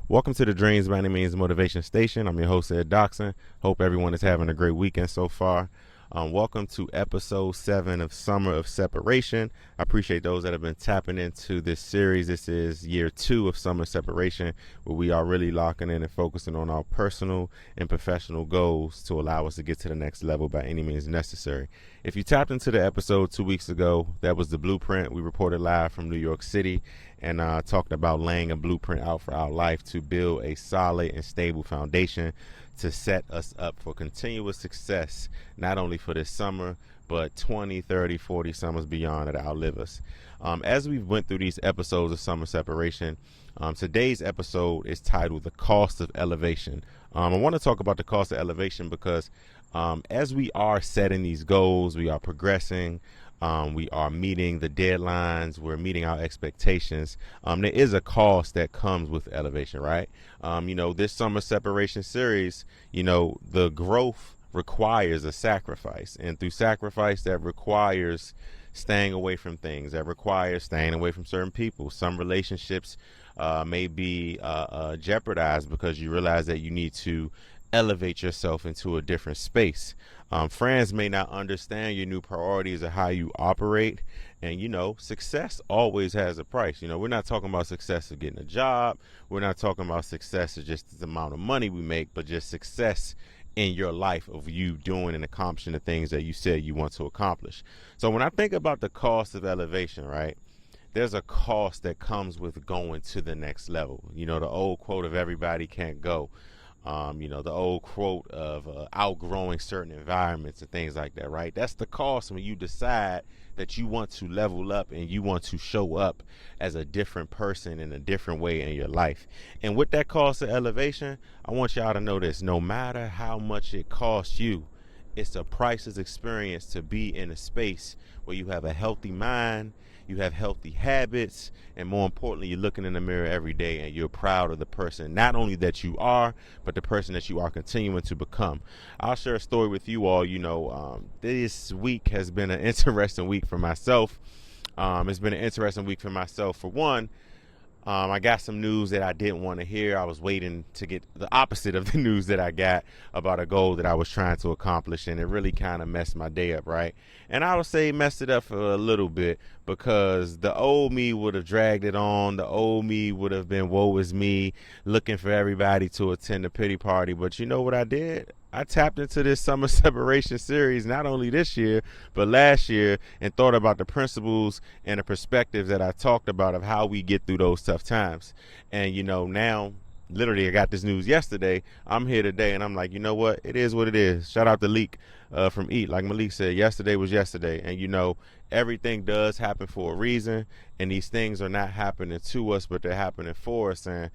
Welcome to the Dreams by Any Means Motivation Station. I'm your host, Ed Doxson. Hope everyone is having a great weekend so far. Welcome to episode 7 of Summer of Separation. I appreciate those that have been tapping into this series. This is year 2 of Summer Separation, where we are really locking in and focusing on our personal and professional goals to allow us to get to the next level by any means necessary. If you tapped into the episode 2 weeks ago, that was the blueprint. We reported live from New York City and talked about laying a blueprint out for our life to build a solid and stable foundation to set us up for continuous success, not only for this summer, but 20, 30, 40 summers beyond that outlive us. As we went through these episodes of Summer Separation, today's episode is titled The Cost of Elevation. I want to talk about the cost of elevation because as we are setting these goals, we are progressing, we are meeting the deadlines, we're meeting our expectations. There is a cost that comes with elevation, right? This Summer Separation series, the growth requires a sacrifice. And through sacrifice, that requires staying away from things, that requires staying away from certain people. Some relationships may be jeopardized because you realize that you need to elevate yourself into a different space. Friends may not understand your new priorities or how you operate. And, success always has a price. We're not talking about success of getting a job. We're not talking about success of just the amount of money we make, but just success in your life of you doing and accomplishing the things that you said you want to accomplish. So when I think about the cost of elevation, right, there's a cost that comes with going to the next level. The old quote of everybody can't go. The old quote of outgrowing certain environments and things like that, right? That's the cost when you decide that you want to level up and you want to show up as a different person in a different way in your life. And with that cost of elevation, I want y'all to know this: no matter how much it costs you, it's a priceless experience to be in a space where you have a healthy mind, you have healthy habits, and more importantly, you're looking in the mirror every day and you're proud of the person, not only that you are, but the person that you are continuing to become. I'll share a story with you all. This week has been an interesting week for myself. It's been an interesting week for myself. For one, I got some news that I didn't want to hear. I was waiting to get the opposite of the news that I got about a goal that I was trying to accomplish, and it really kind of messed my day up, right? And I would say messed it up for a little bit because the old me would have dragged it on. The old me would have been woe is me, looking for everybody to attend the pity party. But you know what I did? I tapped into this Summer Separation series, not only this year, but last year, and thought about the principles and the perspectives that I talked about of how we get through those tough times. And, now, literally, I got this news yesterday. I'm here today, and I'm like, you know what? It is what it is. Shout out to Leak from Eat. Like Malik said, yesterday was yesterday. And, everything does happen for a reason, and these things are not happening to us, but they're happening for us. And,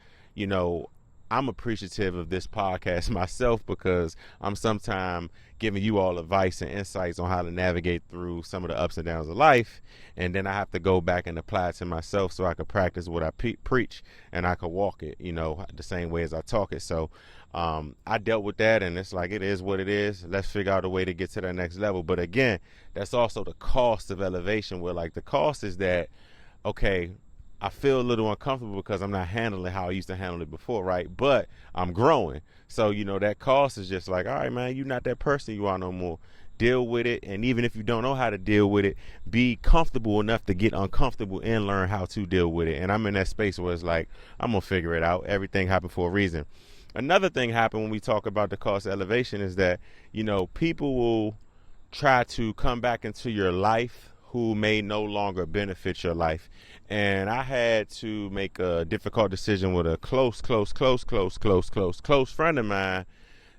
I'm appreciative of this podcast myself because I'm sometimes giving you all advice and insights on how to navigate through some of the ups and downs of life. And then I have to go back and apply it to myself so I can practice what I preach and I can walk it, the same way as I talk it. So I dealt with that, and it's like, it is what it is. Let's figure out a way to get to that next level. But again, that's also the cost of elevation, where like the cost is that, okay, I feel a little uncomfortable because I'm not handling how I used to handle it before, right? But I'm growing. So, that cost is just like, all right, man, you're not that person you are no more. Deal with it. And even if you don't know how to deal with it, be comfortable enough to get uncomfortable and learn how to deal with it. And I'm in that space where it's like, I'm going to figure it out. Everything happened for a reason. Another thing happened when we talk about the cost of elevation is that, people will try to come back into your life who may no longer benefit your life. And I had to make a difficult decision with a close friend of mine,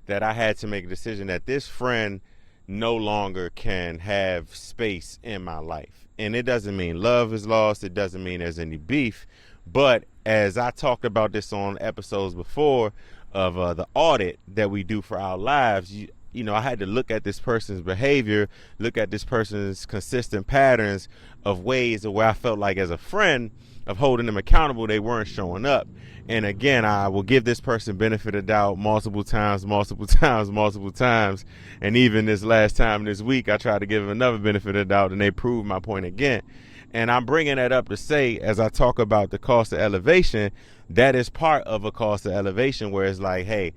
that I had to make a decision that this friend no longer can have space in my life. And it doesn't mean love is lost. It doesn't mean there's any beef. But as I talked about this on episodes before of the audit that we do for our lives, I had to look at this person's behavior, look at this person's consistent patterns of ways where I felt like as a friend of holding them accountable, they weren't showing up. And again, I will give this person benefit of doubt multiple times. And even this last time this week, I tried to give them another benefit of doubt, and they proved my point again. And I'm bringing that up to say, as I talk about the cost of elevation, that is part of a cost of elevation, where it's like, hey,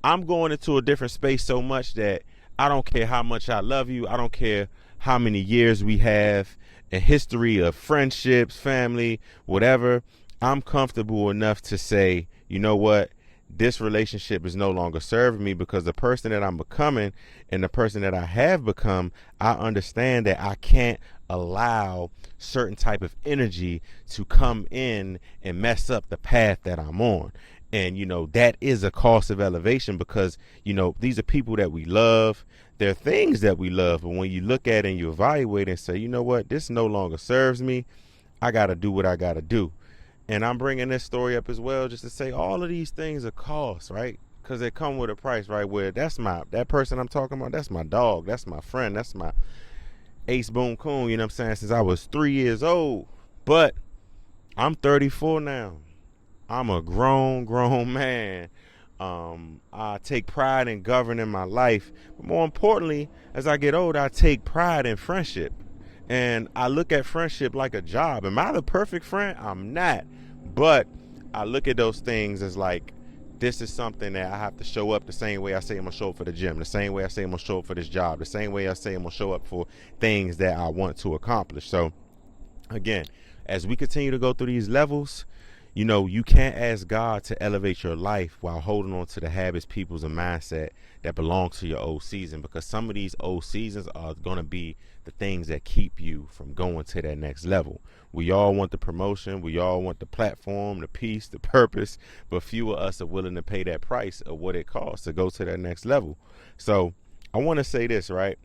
I'm going into a different space so much that I don't care how much I love you. I don't care how many years we have, a history of friendships, family, whatever. I'm comfortable enough to say, you know what? This relationship is no longer serving me, because the person that I'm becoming and the person that I have become, I understand that I can't allow certain type of energy to come in and mess up the path that I'm on. And, that is a cost of elevation, because, these are people that we love. They're things that we love. But when you look at it and you evaluate and say, you know what, this no longer serves me, I got to do what I got to do. And I'm bringing this story up as well just to say all of these things are costs, right? Because they come with a price, right? Where that person I'm talking about, that's my dog, that's my friend, that's my ace boom coon, you know what I'm saying, since I was 3 years old. But I'm 34 now. I'm a grown man. I take pride in governing my life. But more importantly, as I get older, I take pride in friendship. And I look at friendship like a job. Am I the perfect friend? I'm not. But I look at those things as like, this is something that I have to show up the same way I say I'm going to show up for the gym, the same way I say I'm going to show up for this job, the same way I say I'm going to show up for things that I want to accomplish. So, again, as we continue to go through these levels, you can't ask God to elevate your life while holding on to the habits, peoples, and mindset that belong to your old season, because some of these old seasons are going to be the things that keep you from going to that next level. We all want the promotion. We all want the platform, the peace, the purpose, but few of us are willing to pay that price of what it costs to go to that next level. So I want to say this, right?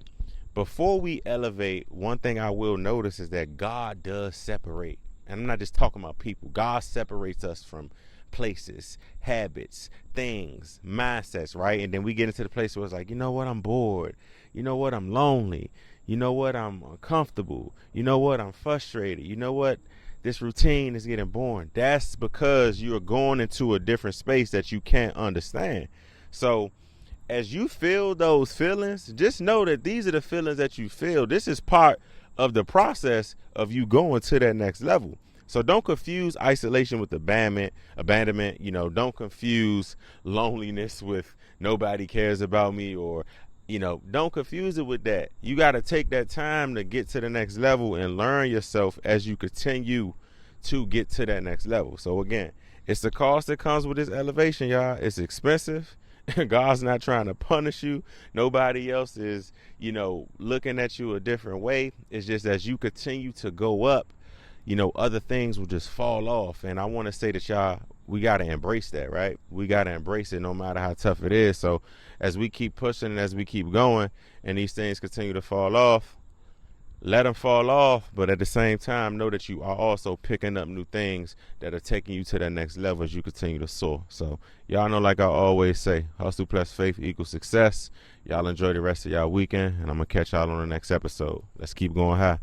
Before we elevate, one thing I will notice is that God does separate. And I'm not just talking about people. God separates us from places, habits, things, mindsets, right? And then we get into the place where it's like, you know what, I'm bored. You know what, I'm lonely. You know what, I'm uncomfortable. You know what, I'm frustrated. You know what, this routine is getting boring. That's because you're going into a different space that you can't understand. So as you feel those feelings, just know that these are the feelings that you feel. This is part of the process of you going to that next level. So don't confuse isolation with abandonment. Don't confuse loneliness with nobody cares about me, or don't confuse it with that. You got to take that time to get to the next level and learn yourself as you continue to get to that next level. So again, it's the cost that comes with this elevation, y'all. It's expensive. God's not trying to punish you. Nobody else is, looking at you a different way. It's just as you continue to go up, other things will just fall off. And I want to say that, y'all, we got to embrace that, right? We got to embrace it no matter how tough it is. So as we keep pushing and as we keep going and these things continue to fall off, let them fall off, but at the same time, know that you are also picking up new things that are taking you to that next level as you continue to soar. So y'all know, like I always say, hustle plus faith equals success. Y'all enjoy the rest of y'all weekend, and I'm going to catch y'all on the next episode. Let's keep going high.